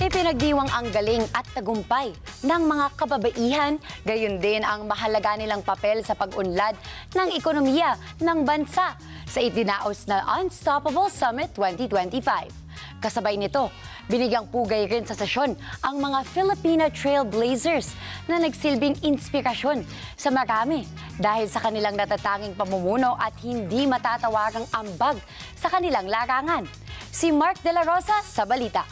Ipinagdiwang ang galing at tagumpay ng mga kababaihan, gayon din ang mahalaga nilang papel sa pag-unlad ng ekonomiya ng bansa sa itinaos na Unstoppable Summit 2025. Kasabay nito, binigyang pugay rin sa sesyon ang mga Filipina Trailblazers na nagsilbing inspirasyon sa marami dahil sa kanilang natatanging pamumuno at hindi matatawagang ambag sa kanilang larangan. Si Mark De La Rosa sa balita.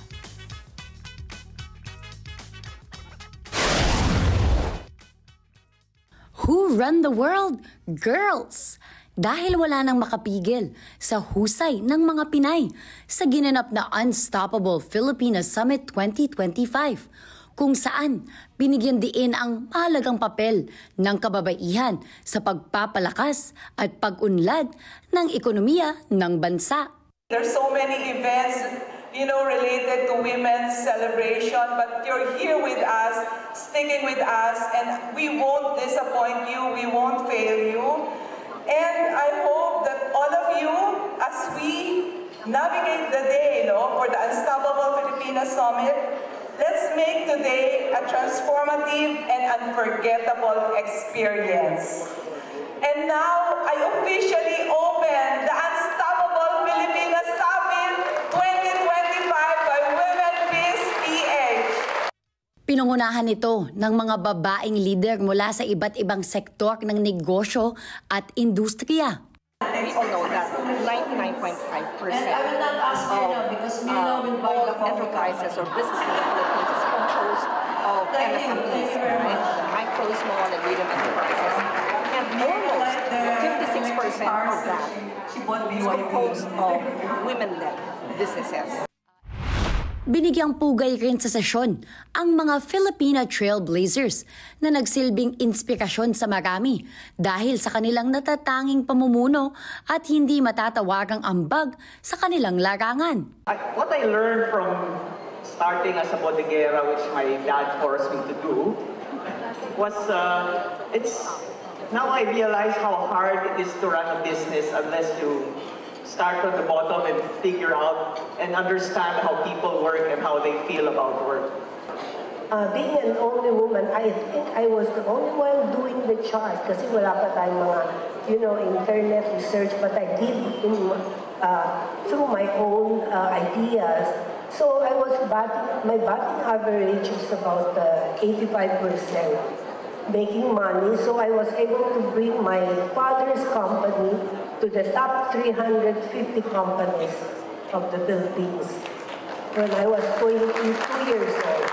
Who run the world? Girls! Dahil wala nang makapigil sa husay ng mga Pinay sa ginanap na Unstoppable Filipina Summit 2025, kung saan binigyan diin ang mahalagang papel ng kababaihan sa pagpapalakas at pag-unlad ng ekonomiya ng bansa. There's so many events, related to women's celebration, but you're here with us, sticking with us, and we won't disappoint you, we won't fail you. And I hope that all of you, as we navigate the day, for the Unstoppable Filipina Summit, let's make today a transformative and unforgettable experience. And now, I officially open the Unstoppable Filipina Summit 2025 by Women Peace PH. Pinungunahan ito ng mga babaeng leader mula sa iba't ibang sektor ng negosyo at industriya. We all know that 99.5% of all enterprises or businesses in the Philippines is composed of MSMEs, right? Micro, small, and medium enterprises. And almost 56% of that is composed of women-led businesses. Binigyang pugay rin sa sesyon ang mga Filipina Trailblazers na nagsilbing inspirasyon sa marami dahil sa kanilang natatanging pamumuno at hindi matatawagang ambag sa kanilang larangan. What I learned from starting as a bodeguera, which my dad forced me to do, was now I realize how hard it is to run a business unless you start from the bottom and figure out and understand how people work and how they feel about work. Being an only woman, I think I was the only one doing the chart kasi wala pa tayong mga, internet research, but I did through my own ideas. So I was my batting average is about 85%. Making money, so I was able to bring my father's company to the top 350 companies of the Philippines when I was 22 years old.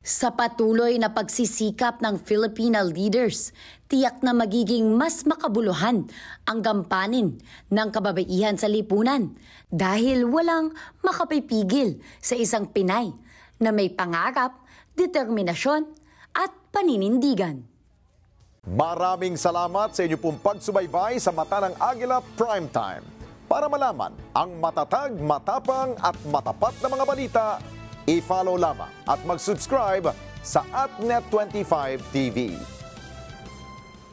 Sa patuloy na pagsisikap ng Filipina leaders, tiyak na magiging mas makabuluhan ang gampanin ng kababaihan sa lipunan dahil walang makapipigil sa isang Pinay na may pangarap, determinasyon at paninindigan. Maraming salamat sa inyo pong pagsubaybay sa Mata ng Agila Primetime. Para malaman ang matatag, matapang at matapat na mga balita, i-follow lamang at mag-subscribe sa AtNet25 TV.